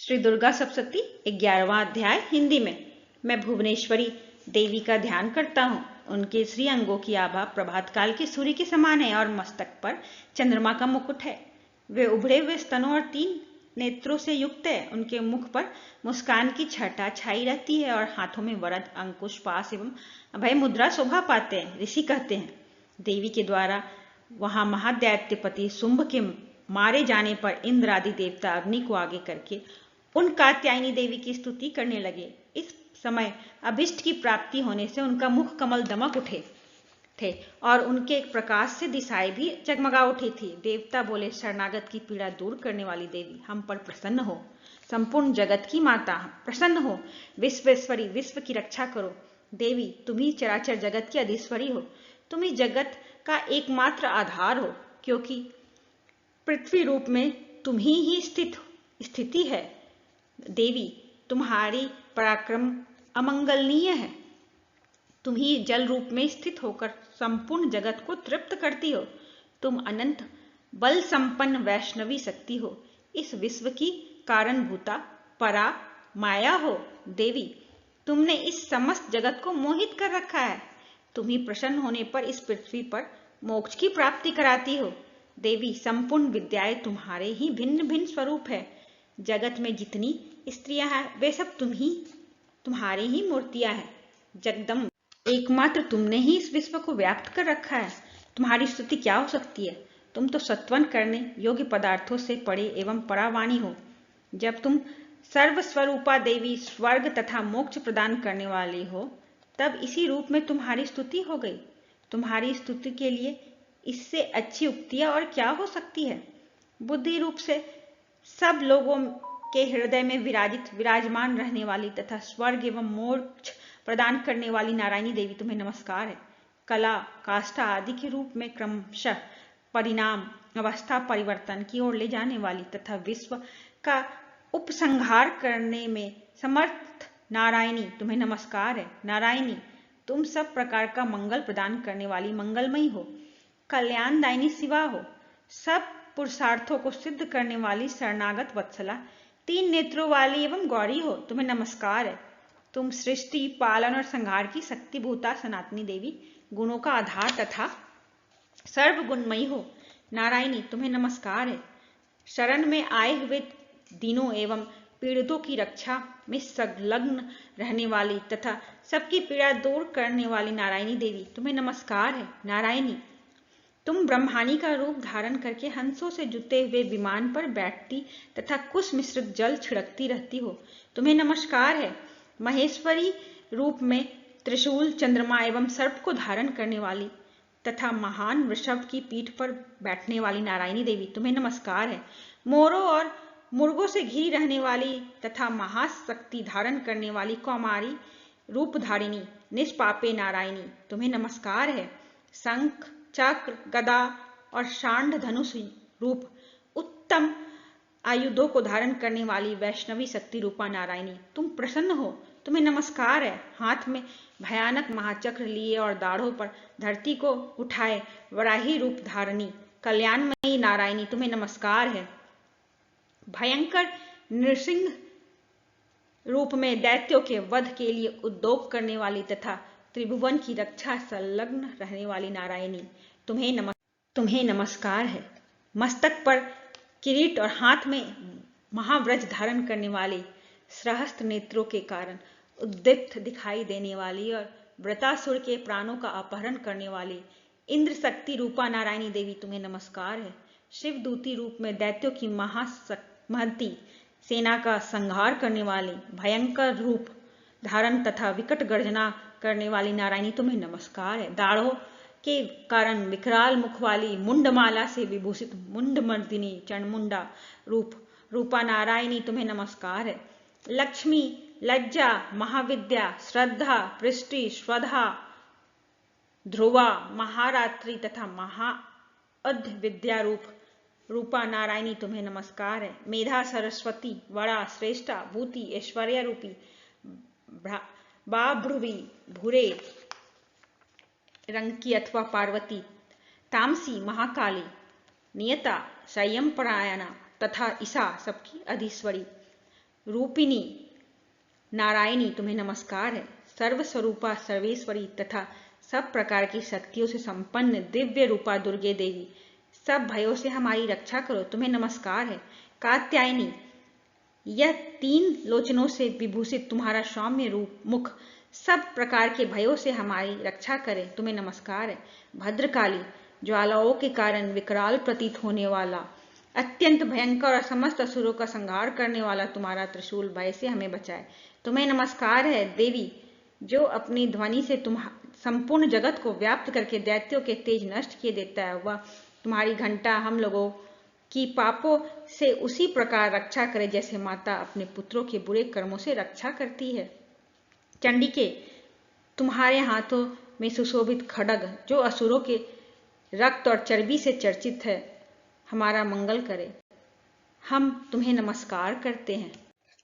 श्री दुर्गा सप्तशती 11वां अध्याय हिंदी में। मैं भुवनेश्वरी देवी का ध्यान करता हूँ। उनके श्री अंगों की आभा प्रभात काल के सूर्य के समान है और मस्तक पर चंद्रमा का मुकुट है। वे उभरे हुए स्तनों और 3 नेत्रों से युक्त है। उनके मुख पर मुस्कान की छटा छाई रहती है और हाथों में वरद, अंकुश, पास एवं अभय मुद्रा शोभा पाते हैं। ऋषि कहते हैं, देवी के द्वारा वहां महादैत्यपति शुंभ के मारे जाने पर इंद्र आदि देवता अग्नि को आगे करके उन कात्यायनी देवी की स्तुति करने लगे। इस समय अभिष्ट की प्राप्ति होने से उनका मुख कमल दमक उठे थे और उनके एक प्रकाश से दिशाएं भी जगमगा उठी थी। देवता बोले, शरणागत की पीड़ा दूर करने वाली देवी, हम पर प्रसन्न हो। संपूर्ण जगत की माता, प्रसन्न हो। विश्वेश्वरी, विश्व की रक्षा करो। देवी, तुम ही चराचर जगत की अधीश्वरी हो। तुम ही जगत का एकमात्र आधार हो, क्योंकि पृथ्वी रूप में तुम ही स्थिति है। देवी, तुम्हारी पराक्रम अमंगलनीय है। तुम ही जल रूप में स्थित होकर संपूर्ण जगत को तृप्त करती हो। तुम अनंत बल संपन्न वैष्णवी शक्ति हो। इस विश्व की कारणभूता परा माया हो। देवी, तुमने इस समस्त जगत को मोहित कर रखा है। तुम ही प्रसन्न होने पर इस पृथ्वी पर मोक्ष की प्राप्ति कराती हो। देवी, संपूर्ण विद्याएं तुम्हारे ही भिन्न भिन्न स्वरूप है। जगत में जितनी स्त्रियां हैं वे सब तुम्हारी ही मूर्तियां हैं। जगदम्ब, एकमात्र तुमने ही इस विश्व को व्याप्त कर रखा है। तुम्हारी स्तुति क्या हो सकती है। तुम तो सत्वन करने योग्य पदार्थों से परे एवं परावाणी हो। जब तुम सर्वस्वरूपा देवी स्वर्ग तथा मोक्ष प्रदान करने वाली हो, तब इसी रूप में तुम्हारी स्तुति हो गई। तुम्हारी स्तुति के लिए इससे अच्छी उक्तियां और क्या हो सकती है। बुद्धि रूप से सब लोगों के हृदय में विराजमान रहने वाली तथा स्वर्ग एवं मोक्ष प्रदान करने वाली नारायणी देवी, तुम्हें नमस्कार है। कला, काष्ठा आदि के रूप में क्रमशः परिणाम अवस्था परिवर्तन की ओर ले जाने वाली तथा विश्व का उपसंहार करने में समर्थ नारायणी, तुम्हें नमस्कार है। नारायणी, तुम सब प्रकार का मंगल प्रदान करने वाली मंगलमयी हो, कल्याणदायिनी शिवा हो, सब पुरुषार्थों को सिद्ध करने वाली शरणागत वत्सला, 3 नेत्रों वाली एवं गौरी हो, तुम्हें नमस्कार है। तुम सृष्टि, पालन और संहार की शक्तिभूता सनातनी देवी, गुणों का आधार तथा सर्वगुणमयी हो। नारायणी, तुम्हें नमस्कार है। शरण में आए हुए दीनों एवं पीड़ितों की रक्षा में संलग्न रहने वाली तथा सबकी पीड़ा दूर करने वाली नारायणी देवी, तुम्हें नमस्कार है। नारायणी, तुम ब्रह्माणी का रूप धारण करके हंसों से जुते हुए विमान पर बैठती तथा कुश मिश्रित जल छिड़कती रहती हो, तुम्हें नमस्कार है। महेश्वरी रूप में त्रिशूल, चंद्रमा एवं सर्प को धारण करने वाली तथा महान वृषभ की पीठ पर बैठने वाली नारायणी देवी, तुम्हें नमस्कार है। मोरों और मुर्गों से घिरी रहने वाली तथा महाशक्ति धारण करने वाली कौमारी रूपधारिणी निष्पापे नारायणी, तुम्हें नमस्कार है। शंख, चक्र, गदा और शांड धनुष रूप उत्तम आयुधों को धारण करने वाली वैष्णवी शक्ति रूपा नारायणी, तुम प्रसन्न हो, तुम्हें नमस्कार है। हाथ में भयानक महाचक्र लिए और दाढ़ों पर धरती को उठाए वराही रूप धारणी कल्याणमयी नारायणी, तुम्हें नमस्कार है। भयंकर नृसिंह रूप में दैत्यों के वध के लिए उद्योग करने वाली तथा त्रिभुवन की रक्षा संलग्न रहने वाली नारायणी, तुम्हें नमस्कार है। मस्तक पर किरीट और हाथ में महाव्रज धारण करने वाली, सहस्त्र नेत्रों के कारण उद्दीप्त दिखाई देने वाली और वृतासुर के प्राणों का अपहरण करने वाली इंद्र शक्ति रूपा नारायणी देवी, तुम्हें नमस्कार है। शिवदूती रूप में दैत्यों की महती सेना का संहार करने वाली, भयंकर रूप धारण तथा विकट गर्जना करने वाली नारायणी, तुम्हें नमस्कार है। दाढ़ों के कारण विकराल मुख वाली, मुंडमाला से विभूषित मुंडमर्दिनी चंडमुंडा रूपा नारायणी, तुम्हें नमस्कार है। लक्ष्मी, लज्जा, महाविद्या, श्रद्धा, पृष्टि, स्वधा, ध्रुवा, महारात्रि तथा महाअद्य विद्या रूपा नारायणी, तुम्हें नमस्कार है। मेधा, सरस्वती, वड़ा, श्रेष्ठा, भूति, ऐश्वर्या रूपी बाभ्रुवी, भूरे रंग की अथवा पार्वती, तामसी, महाकाली, नियता, संयम परायणा तथा ईसा सबकी अधीश्वरी, रूपिणी नारायणी तुम्हें नमस्कार है। सर्वस्वरूपा सर्वेश्वरी तथा सब प्रकार की शक्तियों से संपन्न दिव्य रूपा दुर्गे देवी, सब भयों से हमारी रक्षा करो, तुम्हें नमस्कार है। कात्यायनी, यह 3 लोचनों से विभूषित तुम्हारा सौम्य रूप मुख सब प्रकार के भयों से हमारी रक्षा करे, तुम्हें नमस्कार है। भद्रकाली, ज्वालाओं के कारण विकराल प्रतीत होने वाला, अत्यंत भयंकर और समस्त असुरों का संहार करने वाला तुम्हारा त्रिशूल भय से हमें बचाए, तुम्हें नमस्कार है। देवी, जो अपनी ध्वनि से संपूर्ण जगत को व्याप्त करके दैत्यों के तेज नष्ट किए देता है, वह तुम्हारी घंटा हम लोगों की पापों से उसी प्रकार रक्षा करे जैसे माता अपने पुत्रों के बुरे कर्मों से रक्षा करती है। चंडिके, तुम्हारे हाथों में सुशोभित खड्ग जो असुरों के रक्त और चर्बी से चर्चित है, हमारा मंगल करे, हम तुम्हें नमस्कार करते हैं।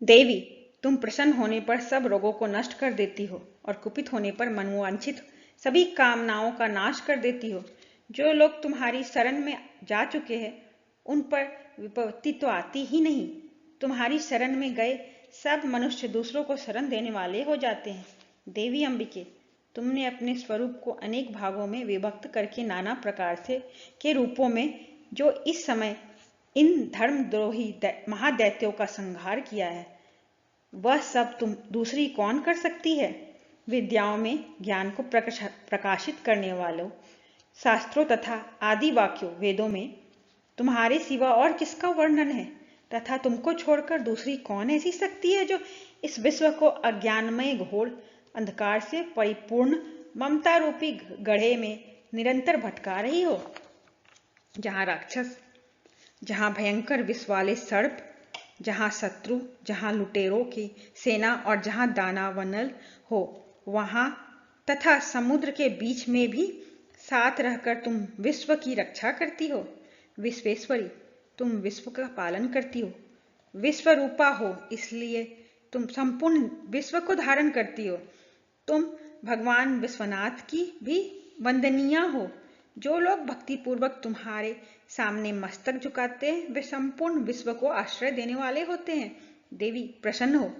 देवी, तुम प्रसन्न होने पर सब रोगों को नष्ट कर देती हो और कुपित होने पर मनोवांछित सभी कामनाओं का नाश कर देती हो। जो लोग तुम्हारी शरण में जा चुके हैं उन पर विपत्ति तो आती ही नहीं। तुम्हारी शरण में गए सब मनुष्य दूसरों को शरण देने वाले हो जाते हैं। देवी अम्बिके, तुमने अपने स्वरूप को अनेक भागों में विभक्त करके नाना प्रकार से के रूपों में जो इस समय इन धर्मद्रोही महादैत्यों का संहार किया है, वह सब तुम दूसरी कौन कर सकती है। विद्याओं में ज्ञान को प्रकाशित करने वालों, शास्त्रों तथा आदि वाक्यों वेदों में तुम्हारे सिवा और किसका वर्णन है, तथा तुमको छोड़कर दूसरी कौन ऐसी शक्ति है जो इस विश्व को अज्ञानमय घोर अंधकार से परिपूर्ण ममता रूपी गड्ढे में निरंतर भटका रही हो। जहां राक्षस, जहां भयंकर विष वाले सर्प, जहां शत्रु, जहां लुटेरों की सेना और जहां दानव हो, वहां तथा समुद्र के बीच में भी साथ रहकर तुम विश्व की रक्षा करती हो। विश्वेश्वरी, तुम विश्व का पालन करती हो, विश्व रूपा हो, इसलिए तुम संपूर्ण विश्व को धारण करती हो। तुम भगवान विश्वनाथ की भी वंदनीय हो। जो लोग भक्तिपूर्वक तुम्हारे सामने मस्तक झुकाते हैं वे संपूर्ण विश्व को आश्रय देने वाले होते हैं। देवी, प्रसन्न हो।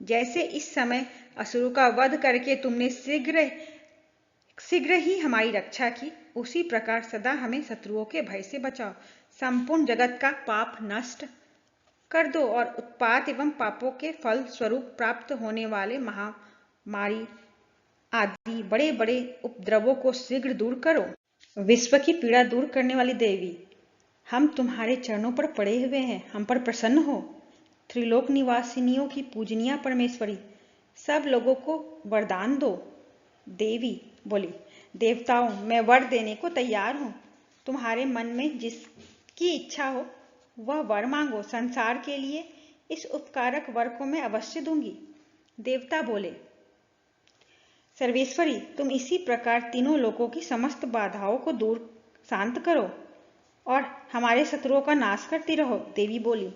जैसे इस समय असुरों का वध करके तुमने शीघ्र ही हमारी रक्षा की, उसी प्रकार सदा हमें शत्रुओं के भय से बचाओ। संपूर्ण जगत का पाप नष्ट कर दो और उत्पात एवं पापों के फल स्वरूप प्राप्त होने वाले महामारी आदि बड़े बड़े उपद्रवों को शीघ्र दूर करो। विश्व की पीड़ा दूर करने वाली देवी, हम तुम्हारे चरणों पर पड़े हुए हैं, हम पर प्रसन्न हो। त्रिलोक निवासिनियों की पूजनीय परमेश्वरी, सब लोगों को वरदान दो। देवी बोली, देवताओं, मैं वर देने को तैयार हूं। तुम्हारे मन में जिसकी इच्छा हो वह वर मांगो। संसार के लिए इस उपकारक वर को मैं अवश्य दूंगी। देवता बोले, सर्वेश्वरी, तुम इसी प्रकार तीनों लोकों की समस्त बाधाओं को दूर शांत करो और हमारे शत्रुओं का नाश करती रहो। देवी बोली,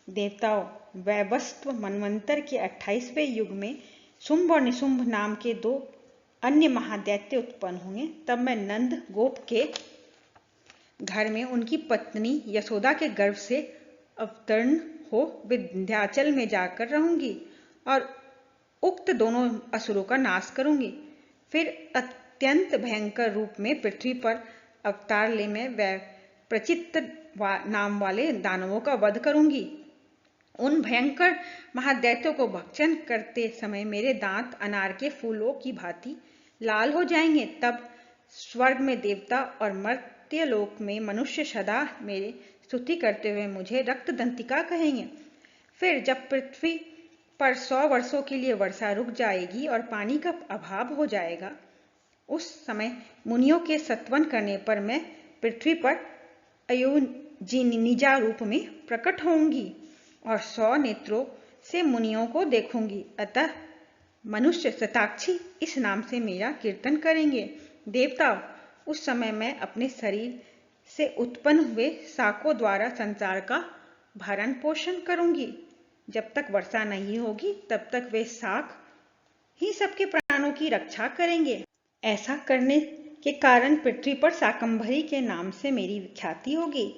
देवताओं, वैवस्व मनवंतर के 28वें युग में शुंभ और निशुंभ नाम के 2 अन्य महादैत्य उत्पन्न होंगे। तब मैं नंद गोप के घर में उनकी पत्नी यशोदा के गर्भ से अवतरण हो विंध्याचल में जाकर रहूंगी और उक्त दोनों असुरों का नाश करूंगी। फिर अत्यंत भयंकर रूप में पृथ्वी पर अवतार ले मैं प्रचित्त नाम वाले दानवों का वध करूंगी। उन भयंकर महादैत्यों को भक्षण करते समय मेरे दांत अनार के फूलों की भांति लाल हो जाएंगे। तब स्वर्ग में देवता और मर्त्य लोक में मनुष्य सदा मेरी स्तुति करते हुए मुझे रक्त दंतिका कहेंगे। फिर जब पृथ्वी पर 100 वर्षों के लिए वर्षा रुक जाएगी और पानी का अभाव हो जाएगा, उस समय मुनियों के सत्वन करने पर मैं पृथ्वी पर अयोनिजा रूप में प्रकट होंगी और 100 नेत्रों से मुनियों को देखूंगी। अतः मनुष्य शताक्षी इस नाम से मेरा कीर्तन करेंगे। देवताओं, उस समय मैं अपने शरीर से उत्पन्न हुए शाकों द्वारा संसार का भरण पोषण करूंगी। जब तक वर्षा नहीं होगी तब तक वे शाक ही सबके प्राणों की रक्षा करेंगे। ऐसा करने के कारण पृथ्वी पर शाकंभरी के नाम से मेरी ख्याति होगी।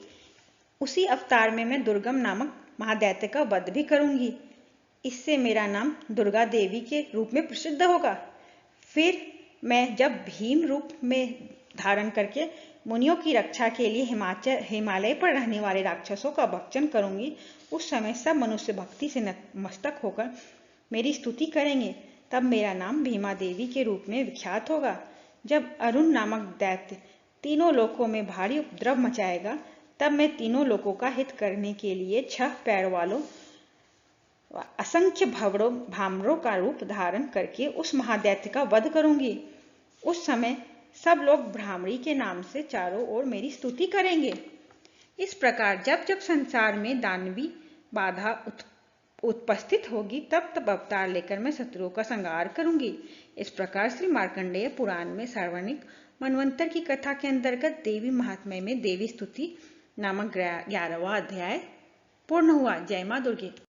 उसी अवतार में मैं दुर्गम नामक महादैत्य का वध भी करूंगी। इससे मेरा नाम दुर्गा देवी के रूप में प्रसिद्ध होगा। फिर मैं जब भीम रूप में धारण करके मुनियों की रक्षा के लिए हिमालय पर रहने वाले राक्षसों का भक्षण करूंगी, उस समय सब मनुष्य भक्ति से नतमस्तक होकर मेरी स्तुति करेंगे। तब मेरा नाम भीमा देवी के रूप में विख्यात होगा। जब अरुण नामक दैत्य तीनों लोकों में भारी उपद्रव मचाएगा, तब मैं तीनों लोकों का हित करने के लिए 6 पैर वालों असंख्य भामरों का रूप धारण करके उस महादैत्य का वध करूंगी। उस समय सब लोग भ्रामरी के नाम से चारों ओर मेरी स्तुति करेंगे। इस प्रकार जब जब संसार में दानवी बाधा उपस्थित होगी, तब तब अवतार लेकर मैं शत्रुओं का संहार करूंगी। इस प्रकार श्री मार्कंडेय पुराण में सार्वजनिक मनवंतर की कथा के अंतर्गत देवी महात्म्य में देवी स्तुति नामक 11वां अध्याय पूर्ण हुआ। जय मां दुर्गे।